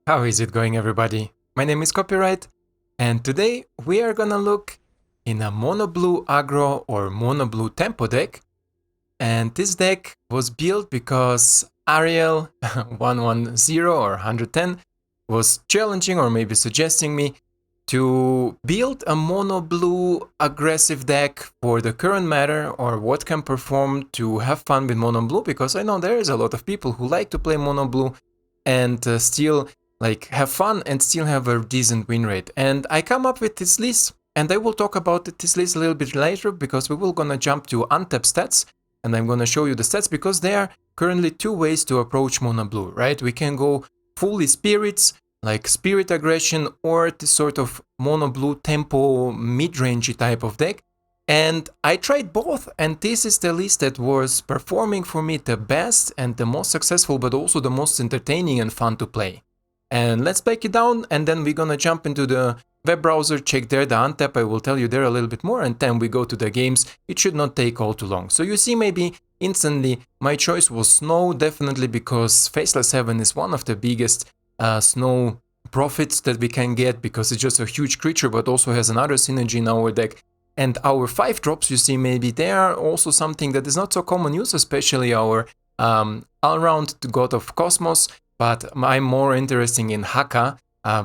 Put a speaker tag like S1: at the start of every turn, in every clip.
S1: How is it going, everybody? My name is Copyright, and today we are gonna look in a MonoBlue Aggro or MonoBlue Tempo deck. And this deck was built because Arial 110 or 110 was challenging or maybe suggesting me to build a MonoBlue aggressive deck for the current meta, or what can perform to have fun with MonoBlue, because I know there is a lot of people who like to play MonoBlue and still like have fun and still have a decent win rate. And I come up with this list, and I will talk about this list a little bit later, because we will gonna jump to untap stats, and I'm gonna show you the stats, because there are currently two ways to approach MonoBlue, right? We can go fully spirits, like spirit aggression, or this sort of MonoBlue tempo mid-range type of deck. And I tried both, and this is the list that was performing for me the best and the most successful, but also the most entertaining and fun to play. And let's break it down, and then we're gonna jump into the web browser, check there the untap, I will tell you there a little bit more, and then we go to the games. It should not take all too long. So you see, maybe instantly my choice was Snow, definitely because Faceless Heaven is one of the biggest Snow profits that we can get, because it's just a huge creature but also has another synergy in our deck. And our 5 drops, you see, maybe they are also something that is not so common use, especially our all-round God of Cosmos. But I'm more interested in Haka,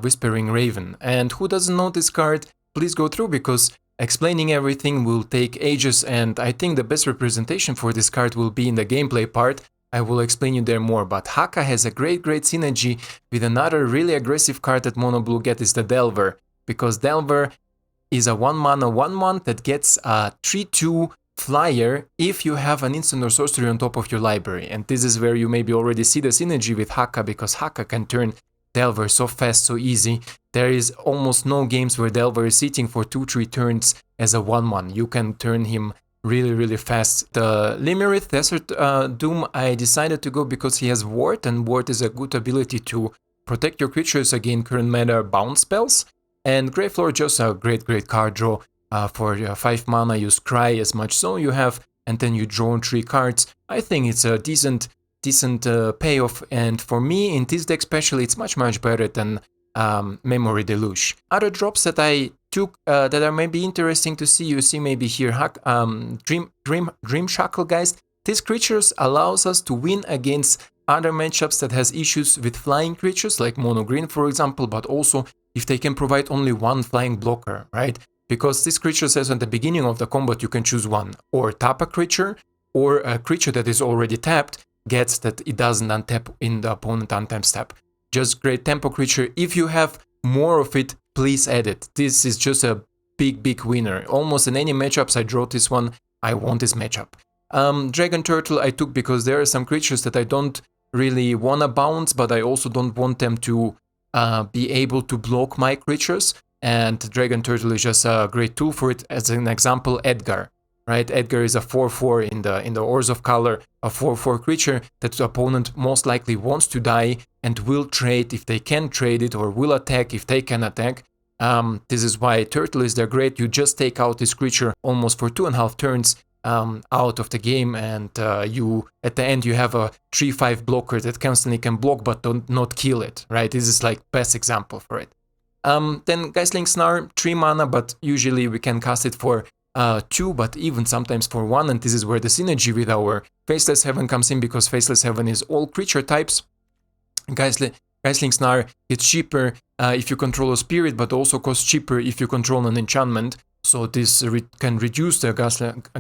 S1: Whispering Raven. And who doesn't know this card, please go through, because explaining everything will take ages, and I think the best representation for this card will be in the gameplay part. I will explain you there more, but Haka has a great synergy with another really aggressive card that MonoBlue get, is the Delver, because Delver is a 1-mana 1/1 that gets a 3/2 flyer if you have an instant or sorcery on top of your library. And this is where you maybe already see the synergy with Haka, because Haka can turn Delver so fast, so easy. There is almost no games where Delver is sitting for 2-3 turns as a 1/1. You can turn him really fast. The Limerith Desert Doom, I decided to go because he has Ward, and Ward is a good ability to protect your creatures against current meta bounce spells. And Gravefloor, just a great card draw. For 5 mana you scry as much so you have, and then you draw 3 cards. I think it's a decent payoff, and for me in this deck especially it's much better than Memory Deluge. Other drops that I took that are maybe interesting to see, you see maybe here Dream Shackle, guys. These creatures allows us to win against other matchups that has issues with flying creatures like Mono Green, for example, but also if they can provide only one flying blocker, right? Because this creature says at the beginning of the combat you can choose one, or tap a creature, or a creature that is already tapped gets that it doesn't untap in the opponent untapped step. Just great tempo creature. If you have more of it, please add it. This is just a big winner. Almost in any matchups I draw this one, I want this matchup. Dragon Turtle I took because there are some creatures that I don't really wanna bounce, but I also don't want them to be able to block my creatures. And Dragon Turtle is just a great tool for it. As an example, Edgar, right? Edgar is a 4/4 in the Ores of Color, a 4/4 creature that the opponent most likely wants to die and will trade if they can trade it, or will attack if they can attack. This is why Turtle is there great. You just take out this creature almost for 2.5 turns out of the game, and you at the end you have a 3/5 blocker that constantly can block but not kill it, right? This is like best example for it. Then Geistling Snarl, 3 mana, but usually we can cast it for 2, but even sometimes for 1, and this is where the synergy with our Faceless Heaven comes in, because Faceless Heaven is all creature types. Geistling Snarl, it's cheaper if you control a spirit, but also costs cheaper if you control an enchantment, so this can reduce the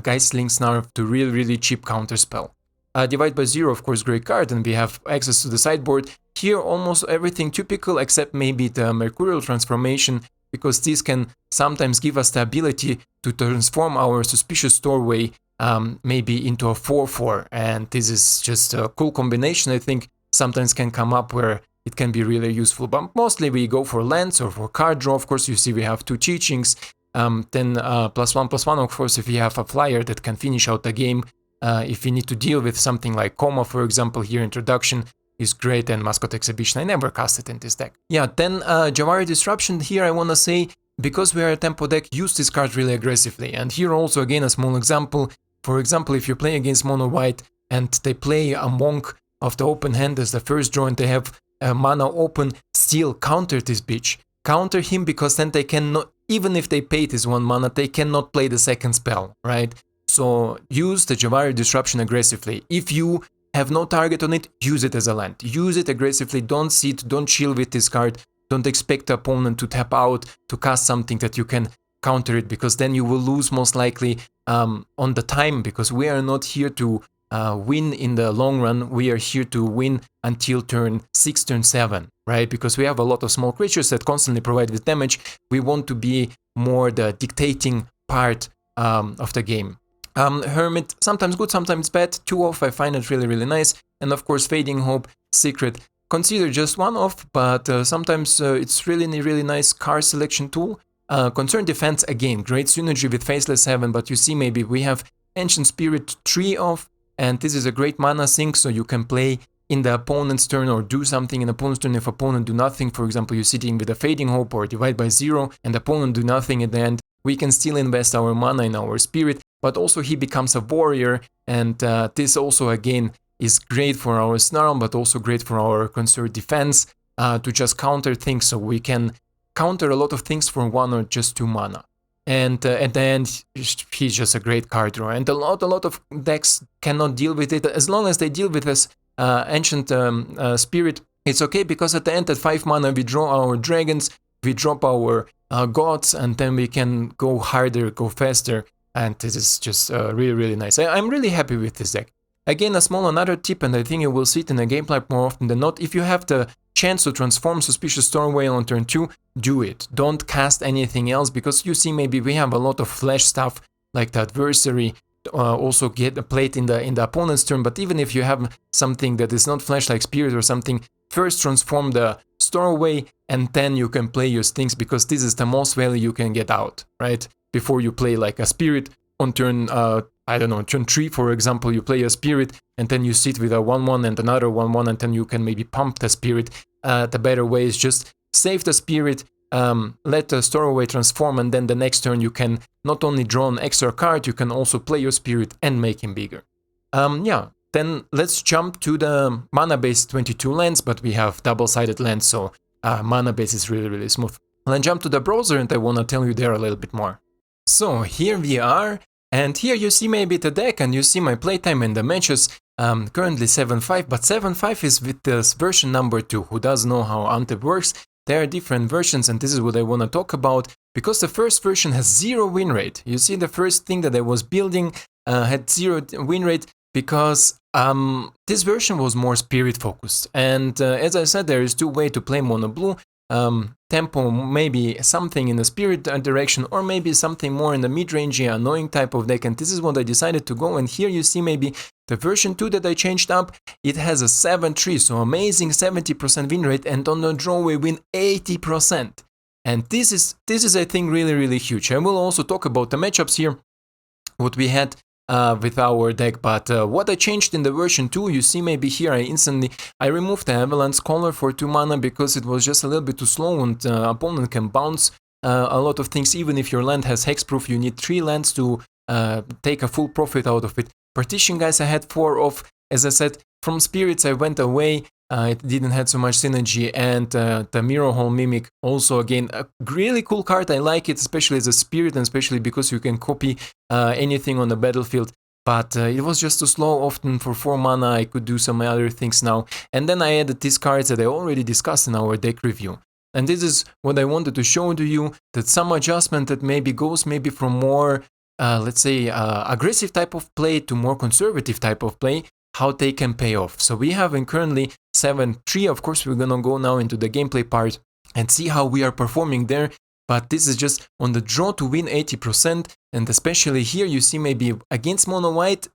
S1: Geistling Snarl to really cheap counterspell. Divide by 0, of course, great card, and we have access to the sideboard. Here almost everything typical except maybe the Mercurial Transformation, because this can sometimes give us the ability to transform our Suspicious Doorway maybe into a 4/4, and this is just a cool combination. I think sometimes can come up where it can be really useful, but mostly we go for lands or for card draw. Of course, you see we have 2 teachings, then +1/+1, of course, if you have a flyer that can finish out the game. If you need to deal with something like Coma, for example, here Introduction is great, and Mascot Exhibition, I never cast it in this deck. Yeah, then Jawari Disruption, here I wanna say, because we are a tempo deck, use this card really aggressively. And here also again a small example, for example, if you play against Mono White and they play a Monk of the open hand as the first draw, and they have mana open, still counter this bitch. Counter him, because then they cannot, even if they pay this 1 mana, they cannot play the second spell, right? So use the Jawari Disruption aggressively. If you have no target on it, use it as a land. Use it aggressively, don't sit, don't chill with this card, don't expect the opponent to tap out to cast something that you can counter it, because then you will lose most likely on the time, because we are not here to win in the long run, we are here to win until turn 6, turn 7, right? Because we have a lot of small creatures that constantly provide with damage. We want to be more the dictating part of the game. Hermit, sometimes good, sometimes bad. 2 off, I find it really, really nice. And of course, Fading Hope, Secret, consider just 1 off, but sometimes it's really, really nice card selection tool. Concern Defense, again, great synergy with Faceless Heaven, but you see maybe we have Ancient Spirit 3 off, and this is a great mana sink, so you can play in the opponent's turn or do something in opponent's turn if opponent do nothing. For example, you're sitting with a Fading Hope or Divide by 0 and the opponent do nothing at the end. We can still invest our mana in our Spirit, but also he becomes a warrior, and this also again is great for our Snarl, but also great for our Conserved Defense to just counter things, so we can counter a lot of things for 1 or just 2 mana. And at the end, he's just a great card draw, and a lot of decks cannot deal with it. As long as they deal with this Ancient Spirit, it's okay, because at the end at 5 mana we draw our dragons, we drop our gods, and then we can go harder, go faster, and this is just really nice. I'm really happy with this deck. Again, a small another tip, and I think you will see it in a gameplay more often than not. If you have the chance to transform Suspicious Storm Whale on turn 2, do it. Don't cast anything else, because you see maybe we have a lot of flash stuff like the Adversary also get played in the opponent's turn, but even if you have something that is not flash like Spirit or something, first transform the Stormway and then you can play your things, because this is the most value you can get out, right? Before you play like a Spirit on turn, I don't know, turn 3 for example, you play a Spirit and then you sit with a 1/1 and another 1/1, and then you can maybe pump the Spirit. The better way is just save the Spirit, let the Stormway transform, and then the next turn you can not only draw an extra card, you can also play your Spirit and make him bigger. Yeah, then let's jump to the mana-based 22 lands, but we have double-sided lands, so mana-base is really smooth. Let's jump to the browser, and I want to tell you there a little bit more. So here we are, and here you see maybe the deck, and you see my playtime and the matches. Currently 7.5, but 7.5 is with this version number 2. Who does know how Antep works? There are different versions, and this is what I want to talk about, because the first version has 0 win rate. You see, the first thing that I was building had 0 win rate, because this version was more Spirit focused. And as I said, there is 2 ways to play MonoBlue. Tempo, maybe something in the Spirit direction, or maybe something more in the mid-rangey, annoying type of deck, and this is what I decided to go. And here you see maybe the version 2 that I changed up, it has a 7-3, so amazing 70% win rate, and on the draw we win 80%. And this is I think really huge. I will also talk about the matchups here, what we had with our deck, but what I changed in the version 2, you see maybe here I removed the Avalanche Scholar for 2 mana, because it was just a little bit too slow, and opponent can bounce a lot of things. Even if your land has hexproof, you need 3 lands to take a full profit out of it. Partition guys, I had 4 off. As I said, from Spirits I went away, it didn't have so much synergy, and the Mirror Hole Mimic also, again, a really cool card. I like it, especially as a Spirit, and especially because you can copy anything on the battlefield, but it was just too slow. Often for 4 mana I could do some other things now. And then I added these cards that I already discussed in our deck review. And this is what I wanted to show to you, that some adjustment that maybe goes maybe from more, let's say, aggressive type of play to more conservative type of play, how they can pay off. So we have in currently 7-3, of course we're gonna go now into the gameplay part and see how we are performing there, but this is just on the draw to win 80%, and especially here you see maybe against Mono White,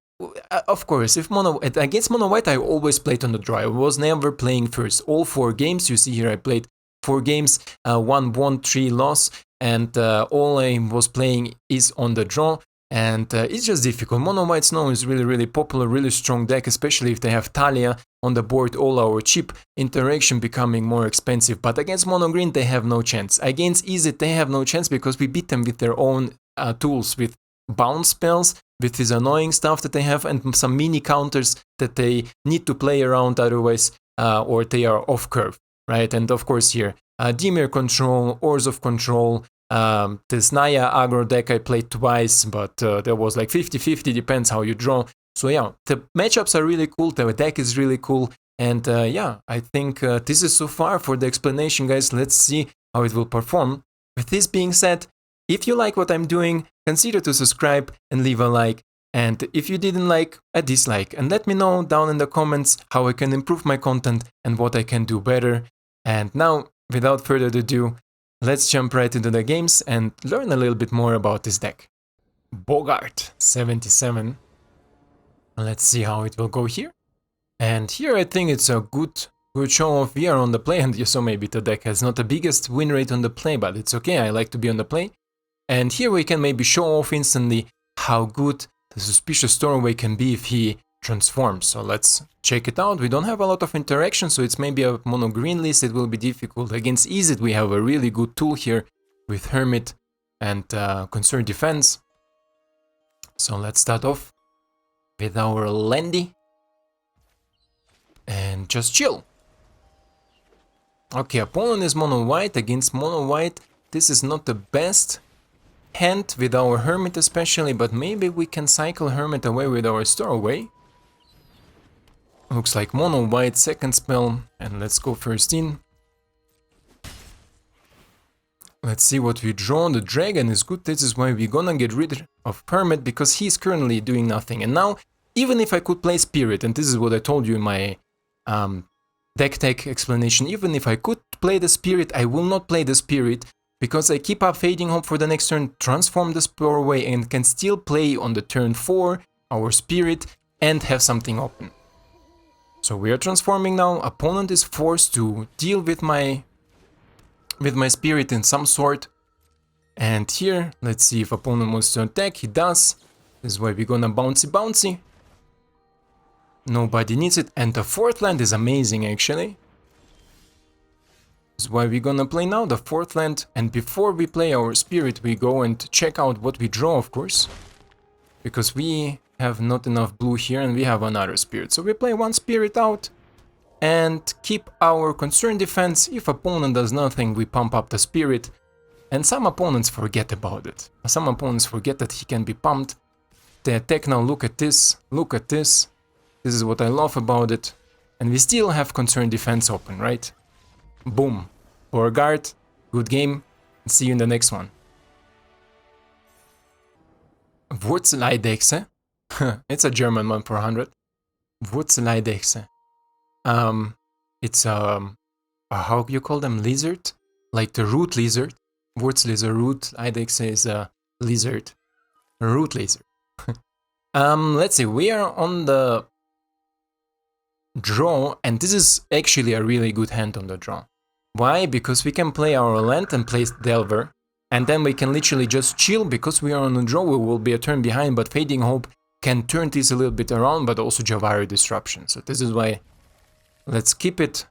S1: of course, against Mono White I always played on the draw, I was never playing first. All 4 games, you see here I played 4 games, 1 won, 3 loss, and all I was playing is on the draw. And it's just difficult. Mono White Snow is really popular, really strong deck, especially if they have Talia on the board, all our cheap interaction becoming more expensive. But against Mono Green they have no chance. Against Easy they have no chance, because we beat them with their own tools, with bounce spells, with this annoying stuff that they have, and some mini counters that they need to play around, otherwise or they are off curve, right? And of course here, Dimir control, Ores of control, this Naya aggro deck I played twice, but there was like 50-50, depends how you draw. So yeah, the matchups are really cool, the deck is really cool, and yeah, I think this is so far for the explanation, guys. Let's see how it will perform. With this being said, if you like what I'm doing, consider to subscribe and leave a like, and if you didn't like, a dislike, and let me know down in the comments how I can improve my content and what I can do better. And now, without further ado, let's jump right into the games and learn a little bit more about this deck. Bogart 77. Let's see how it will go here. And here I think it's a good show off. We are on the play, and you saw maybe the deck has not the biggest win rate on the play, but it's okay, I like to be on the play. And here we can maybe show off instantly how good the Suspicious Stormway can be if he transforms. So let's check it out. We don't have a lot of interaction, so it's maybe a mono green list, it will be difficult. Against Izzet we have a really good tool here with Hermit and Concerned Defense. So let's start off with our Landy and just chill. Okay, opponent is mono white. Against mono white this is not the best hand with our Hermit especially, but maybe we can cycle Hermit away with our Stormway. Looks like mono white second spell, and let's go first in. Let's see what we draw. The dragon is good, this is why we're gonna get rid of Hermit, because he's currently doing nothing. And now, even if I could play Spirit, and this is what I told you in my deck tech explanation, even if I could play the Spirit, I will not play the Spirit, because I keep up Fading Hope for the next turn, transform the Sporeway, and can still play on the turn 4 our Spirit and have something open. So we are transforming now. Opponent is forced to deal with my Spirit in some sort. And here, let's see if opponent wants to attack. He does. This is why we're gonna bouncy. Nobody needs it. And the fourth land is amazing, actually. This is why we're gonna play now the fourth land. And before we play our Spirit, we go and check out what we draw, of course. Because we have not enough blue here and we have another Spirit. So we play one Spirit out and keep our Concerned Defense. If opponent does nothing, we pump up the Spirit. And some opponents forget about it. Some opponents forget that he can be pumped. They attack now, look at this, look at this. This is what I love about it. And we still have Concerned Defense open, right? Boom. Beauregard, good game. See you in the next one. Wurzeleidexe. It's a German one for 100. Wurzeleidexe. It's how you call them, lizard? Like the root lizard. Wurzel is a root, Eidechse is a lizard. A root lizard. Let's see, we are on the draw, and this is actually a really good hand on the draw. Why? Because we can play our land and place Delver, and then we can literally just chill. Because we are on the draw, we will be a turn behind, but Fading Hope can turn this a little bit around, but also Javari Disruption. So this is why, let's keep it.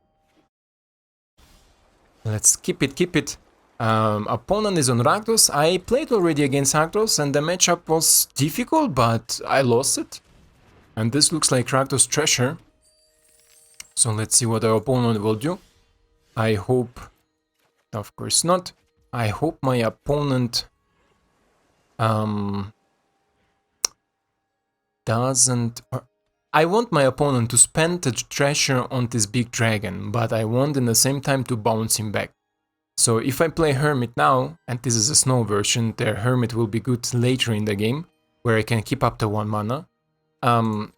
S1: Let's keep it. Opponent is on Rakdos. I played already against Rakdos and the matchup was difficult, but I lost it. And this looks like Rakdos Treasure. So let's see what our opponent will do. I hope, of course not. I hope my opponent doesn't... I want my opponent to spend the treasure on this big dragon, but I want in the same time to bounce him back. So if I play Hermit now, and this is a snow version, the Hermit will be good later in the game, where I can keep up to 1 mana,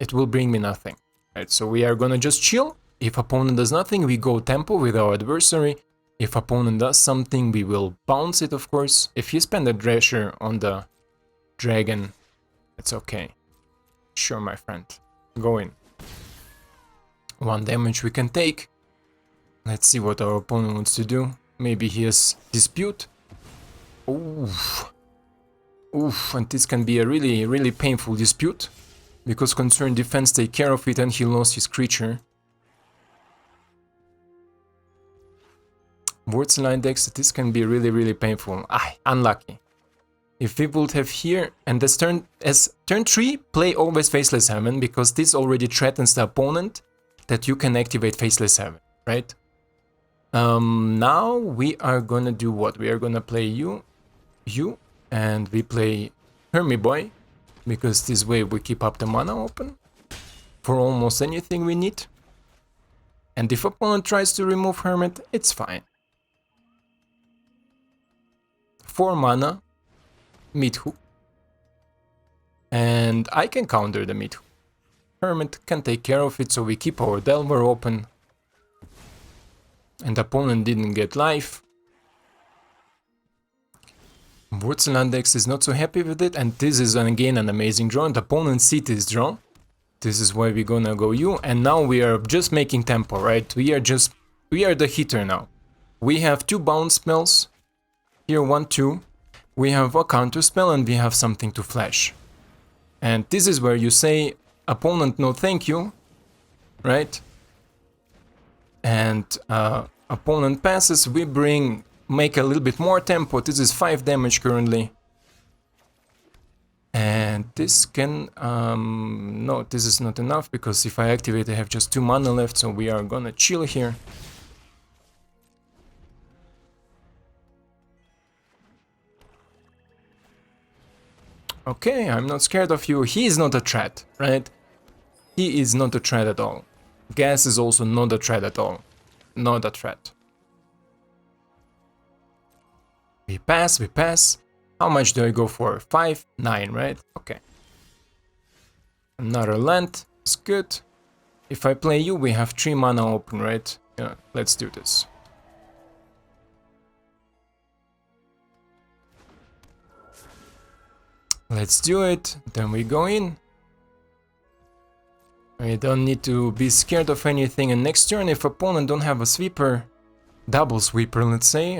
S1: it will bring me nothing. Right, so we are gonna just chill. If opponent does nothing, we go tempo with our adversary. If opponent does something, we will bounce it, of course. If you spend a treasure on the dragon, it's okay. Sure, my friend. Go in. 1 damage we can take. Let's see what our opponent wants to do. Maybe he has Dispute. Oof. Oof, and this can be a really painful Dispute. Because Concerned Defense take care of it and he lost his creature. Wurzelline decks, this can be really painful. Ah, unlucky. If we would have here, and as turn 3, play always Faceless Heaven, because this already threatens the opponent. that you can activate Faceless 7, right? Now we are gonna do what? We are gonna play you, and we play Hermie Boy, because this way we keep up the mana open for almost anything we need. And if opponent tries to remove Hermit, it's fine. 4 mana, mid hook. And I can counter the mid hook. Hermit can take care of it, so we keep our Delver open. And opponent didn't get life. Wurzelandex is not so happy with it, and this is again an amazing draw, and opponent sees this draw. This is why we're gonna go you, and now we are just making tempo, right? We are the hitter now. We have 2 bounce spells. Here 1, 2. We have a counter spell and we have something to flash. And this is where you say, opponent no thank you, right? And opponent passes, we make a little bit more tempo. This is 5 damage currently. And this can, no, this is not enough, because if I activate I have just 2 mana left, so we are gonna chill here. Okay, I'm not scared of you. He is not a threat, right? He is not a threat at all. Gas is also not a threat at all. Not a threat. We pass, we pass. How much do I go for? 5, 9, right? Okay. Another land. It's good. If I play you, we have 3 mana open, right? Yeah, let's do this. Let's do it. Then we go in. We don't need to be scared of anything. And next turn, if opponent don't have a sweeper, double sweeper, let's say,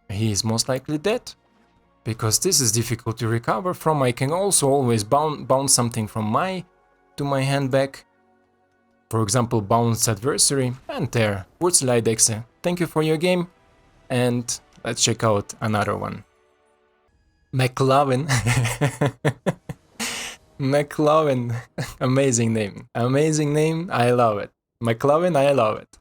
S1: he is most likely dead. Because this is difficult to recover from. I can also always bounce something from to my hand back. For example, bounce adversary. And there, Wurzelandex, thank you for your game. And let's check out another one. McLovin. McLovin. Amazing name. Amazing name. I love it. McLovin, I love it.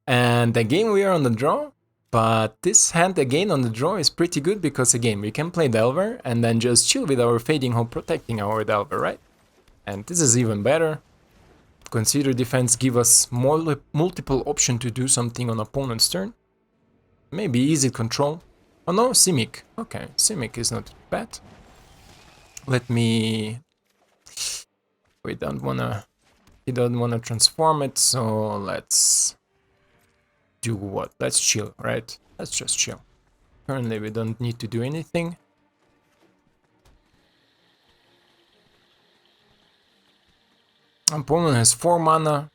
S1: And again, we are on the draw. But this hand again on the draw is pretty good, because again, we can play Delver and then just chill with our Fading Hope protecting our Delver, right? And this is even better. Consider defense give us multiple option to do something on opponent's turn. Maybe easy control. Oh no, Simic. Okay, Simic is not bad. Let me... We don't wanna... He don't wanna transform it, so let's... do what? Let's chill, right? Let's just chill. Currently we don't need to do anything. Opponent has 4 mana.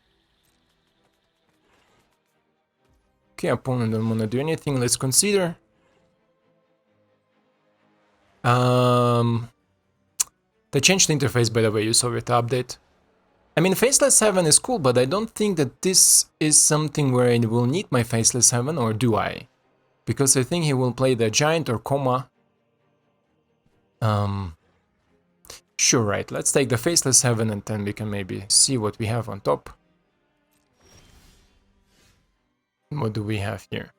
S1: Okay, opponent don't wanna do anything. Let's consider. They changed the interface, by the way, you saw it update. I mean, Faceless 7 is cool, but I don't think that this is something where I will need my Faceless 7, or do I? Because I think he will play the Giant or Coma. Sure, right, let's take the Faceless 7 and then we can maybe see what we have on top. What do we have here?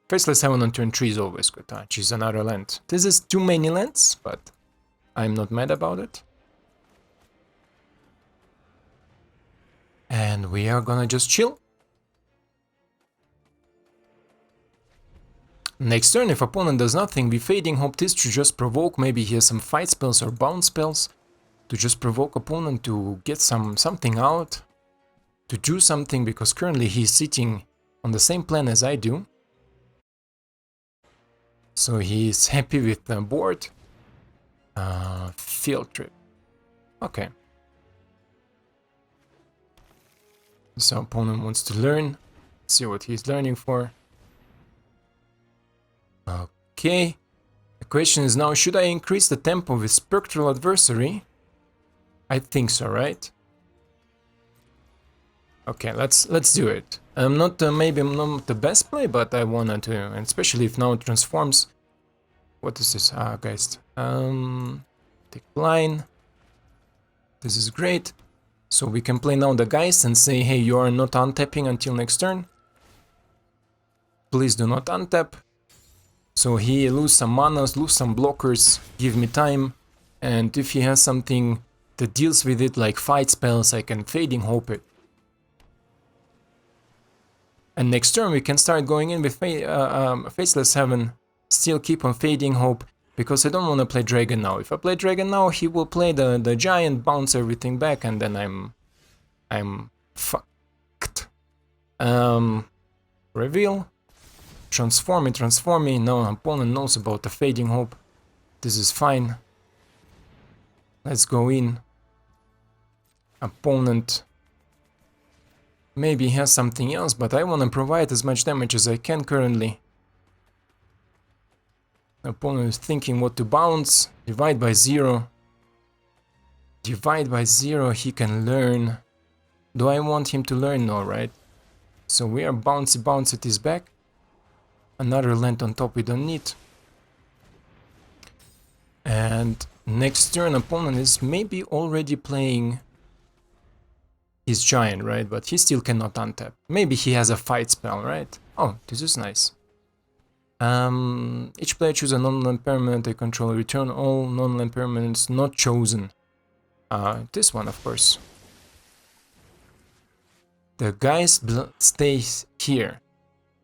S1: Faceless 7 on turn 3 is always good, which is another land. This is too many lands, but I'm not mad about it. And we are gonna just chill. Next turn, if opponent does nothing, we Fading Hope this to just provoke. Maybe he has some fight spells or bounce spells to just provoke opponent to get something out, to do something, because currently he's sitting on the same plan as I do. So he's happy with the board. Field trip. Okay. So opponent wants to learn. See what he's learning for. Okay. The question is now, should I increase the tempo with Spectral Adversary? I think so, right? Okay, let's do it. I'm not maybe I'm not the best play, but I wanted to, and especially if now it transforms. What is this? Guys. Decline. This is great. So we can play now the Geist and say, hey, you are not untapping until next turn. Please do not untap. So he lose some manas, lose some blockers, give me time. And if he has something that deals with it, like fight spells, I can Fading Hope it. And next turn we can start going in with Faceless Heaven, still keep on Fading Hope, because I don't want to play Dragon now. If I play Dragon now, he will play the Giant, bounce everything back, and then I'm fucked. Reveal. Transform me. No, opponent knows about the Fading Hope. This is fine. Let's go in. Opponent maybe has something else, but I want to provide as much damage as I can currently. Opponent is thinking what to bounce. Divide by 0. Divide by 0, he can learn. Do I want him to learn? No, right? So we are bounce at his back. Another land on top we don't need. And next turn opponent is maybe already playing his Giant, right? But he still cannot untap. Maybe he has a fight spell, right? Oh, this is nice. Each player choose a non-land permanent they control. Return all non-land permanents not chosen. This one, of course. The Geist stays here.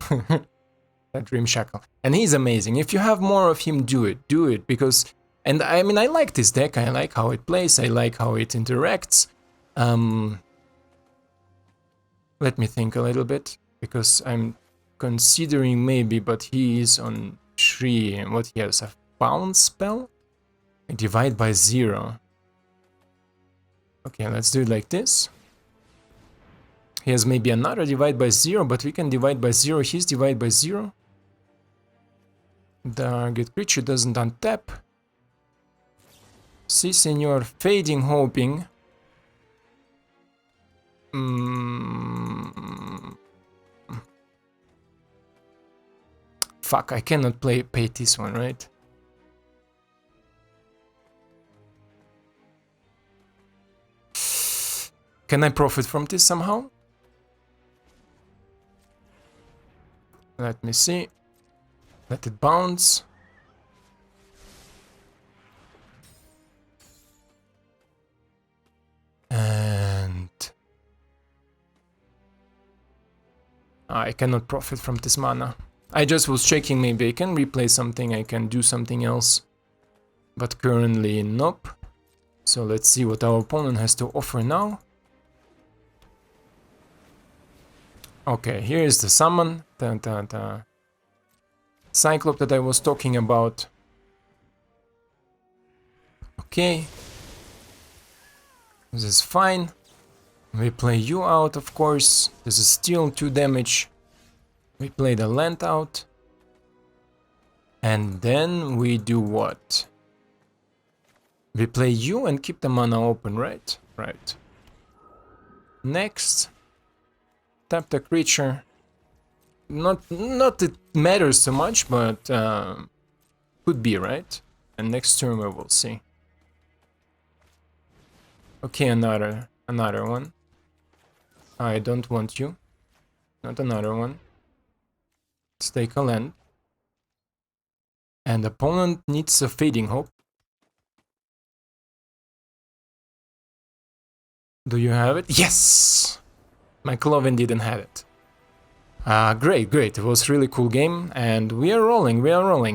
S1: That Dream Shackle. And he's amazing. If you have more of him, do it. Do it. Because, and I mean, I like this deck. I like how it plays. I like how it interacts. Let me think a little bit. Because I'm considering maybe, but he is on 3. And what he has? A bounce spell? Divide by 0. Okay, let's do it like this. He has maybe another divide by 0, but we can divide by 0. He's divide by 0. Target creature doesn't untap. Si, senor, Fading Hoping. Fuck, I cannot pay this one, right? Can I profit from this somehow? Let me see. Let it bounce. And I cannot profit from this mana. I just was checking, maybe I can replay something, I can do something else. But currently, nope. So let's see what our opponent has to offer now. Okay, here is the summon. Cyclops that I was talking about. Okay. This is fine. We play you out, of course. This is still 2 damage. We play the land out. And then we do what? We play you and keep the mana open, right? Right. Next. Tap the creature. Not it matters so much, but could be, right? And next turn we will see. Okay, another one. I don't want you. Not another one. Let's take a land. And opponent needs a Fading Hope. Do you have it? Yes! My Cloven didn't have it. Great. It was really cool game, and we are rolling.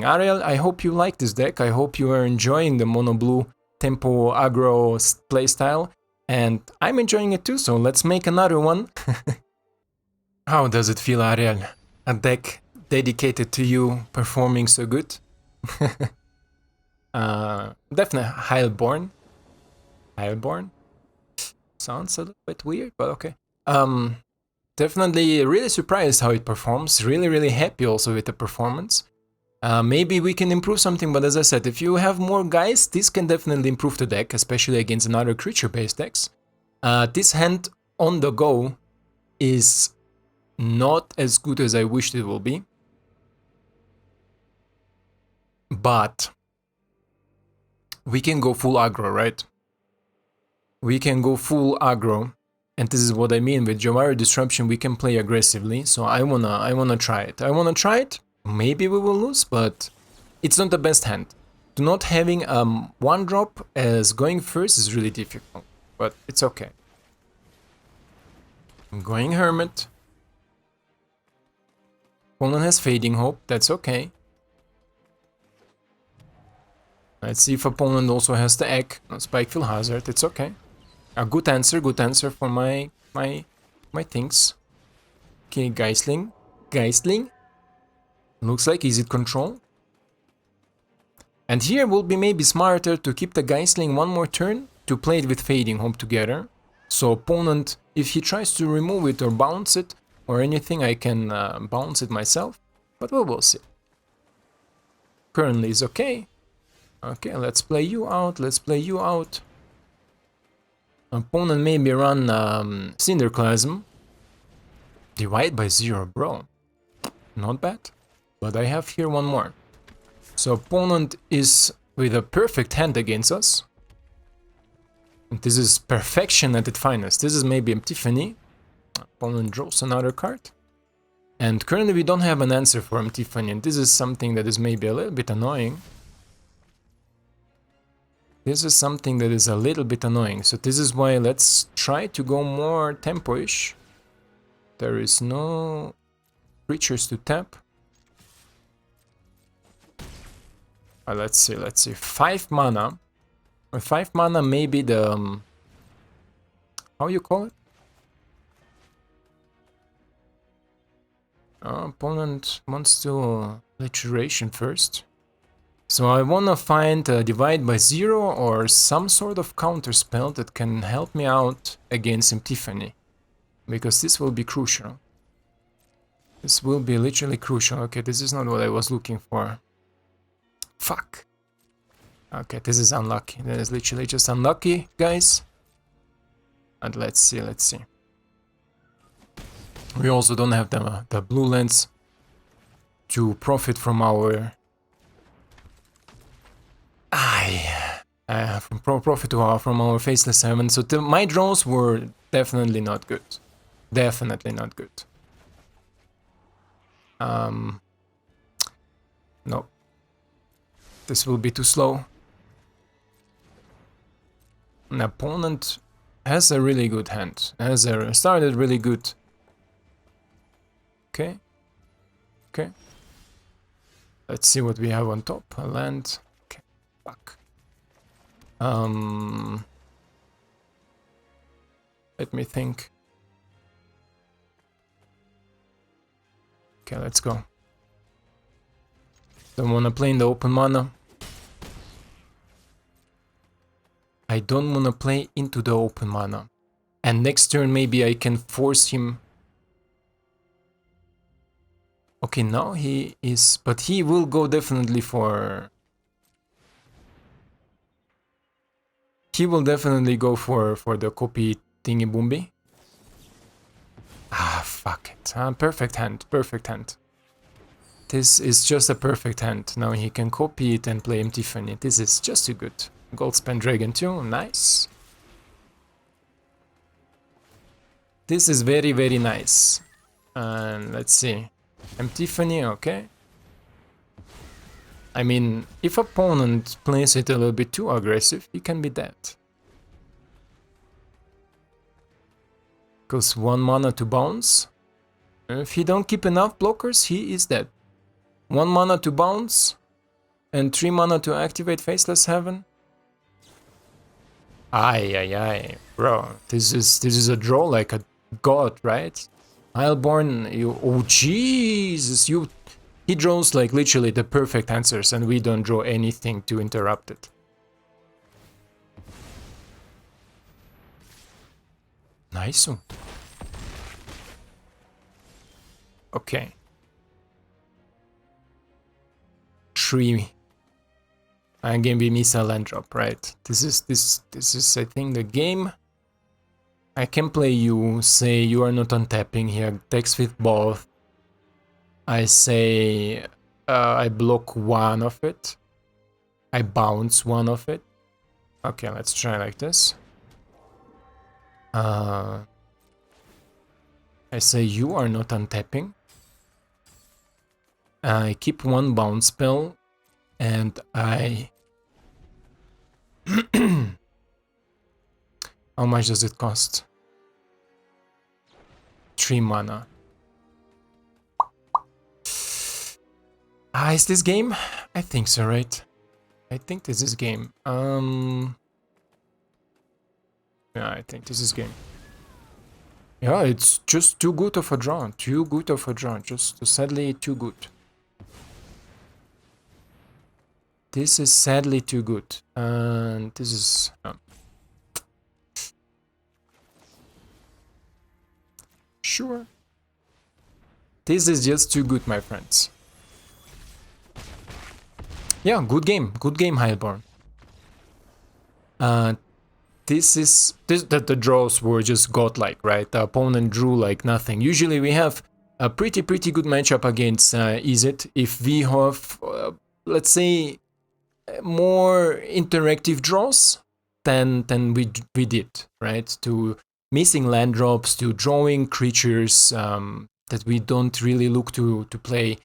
S1: Ariel, I hope you like this deck. I hope you are enjoying the MonoBlue tempo aggro playstyle, and I'm enjoying it too, so let's make another one. How does it feel, Ariel? A deck dedicated to you performing so good? Definitely Heilborn. Sounds a little bit weird, but okay. Definitely really surprised how it performs. Really happy also with the performance. Maybe we can improve something, but as I said, if you have more guys, this can definitely improve the deck, especially against another creature-based decks. This hand on the go is not as good as I wished it will be. But we can go full aggro, right? we can go full aggro. And this is what I mean with Jawari Disruption, we can play aggressively. So I wanna try it. I wanna try it. Maybe we will lose, but it's not the best hand. Not having one drop as going first is really difficult, but it's okay. I'm going Hermit. Opponent has Fading Hope, that's okay. Let's see if opponent also has the Egg, Spikefield Hazard, it's okay. A good answer for my things. Okay, Geistling. Looks like easy control. And here will be maybe smarter to keep the Geistling one more turn to play it with Fading Hope together. So opponent, if he tries to remove it or bounce it or anything, I can bounce it myself. But we will see. Currently is okay. Okay, let's play you out, Opponent maybe run Cinderclasm. Divide by 0, bro. Not bad. But I have here one more. So opponent is with a perfect hand against us. And this is perfection at its finest. This is maybe Epiphany. Opponent draws another card. And currently we don't have an answer for Epiphany, and this is something that is maybe a little bit annoying. This is something that is a little bit annoying, so this is why let's try to go more tempo-ish. There is no creatures to tap. Let's see, 5 mana. With 5 mana maybe the... how you call it? Opponent wants to Literation first. So I wanna find a Divide by 0 or some sort of counter spell that can help me out against Epiphany. Because this will be crucial. This will be literally crucial. Okay, this is not what I was looking for. Fuck. Okay, this is unlucky. That is literally just unlucky, guys. And let's see. We also don't have the blue lens to profit from our... from our Faceless 7. So my draws were definitely not good. Definitely not good. No. This will be too slow. An opponent has a really good hand. Started really good. Okay. Okay. Let's see what we have on top. A land. Okay. Fuck. Let me think. Okay, let's go. Don't wanna play in the open mana. I don't wanna play into the open mana. And next turn maybe I can force him. Okay, now he is... but he will go definitely for... he will definitely go for the copy thingy boomby. Ah, fuck it. Perfect hand, perfect hand. This is just a perfect hand. Now he can copy it and play Epiphany. This is just too good. Goldspan Dragon 2, nice. This is very, very nice. And let's see. Epiphany, okay. I mean, if opponent plays it a little bit too aggressive, he can be dead. Because 1 mana to bounce. If he don't keep enough blockers, he is dead. 1 mana to bounce and 3 mana to activate Faceless Heaven. Ay, bro, this is a draw like a god, right? Ileborn, you... oh Jesus, he draws like literally the perfect answers and we don't draw anything to interrupt it. Nice. Okay. 3. And game we miss a land drop, right? This is I think the game. I can play you, say you are not untapping here, text with both. I say I block 1 of it. I bounce 1 of it. Okay, let's try like this. I say you are not untapping. I keep one bounce spell, and I... How much does it cost? 3 mana. Is this game? I think so, right? I think this is game. Yeah, I think this is game. Yeah, it's just too good of a draw. Too good of a draw. Just sadly too good. This is sadly too good. And this is... Sure. This is just too good, my friends. Yeah, good game, Heilborn. The draws were just godlike, right? The opponent drew like nothing. Usually we have a pretty good matchup against Izzet if we have, let's say, more interactive draws than we did, right? To missing land drops, to drawing creatures that we don't really look to play.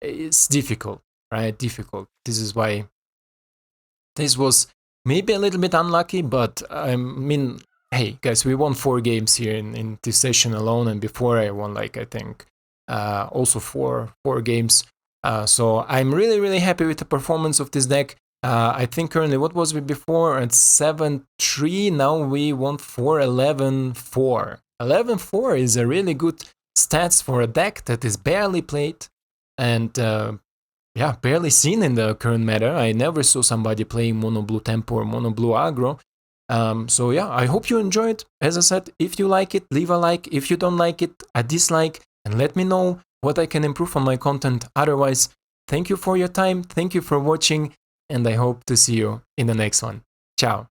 S1: It's difficult, right? Difficult. This is why this was maybe a little bit unlucky, but I mean, hey guys, we won 4 games here in this session alone, and before I won like I think also four games. So I'm really happy with the performance of this deck. I think currently, what was we before at 7-3? Now we won 4-11-4. 11-4 is a really good stats for a deck that is barely played and yeah, barely seen in the current meta. I never saw somebody playing MonoBlue Tempo or MonoBlue Aggro. So yeah, I hope you enjoyed. As I said, if you like it, leave a like. If you don't like it, a dislike, and let me know what I can improve on my content. Otherwise, thank you for your time, thank you for watching, and I hope to see you in the next one. Ciao.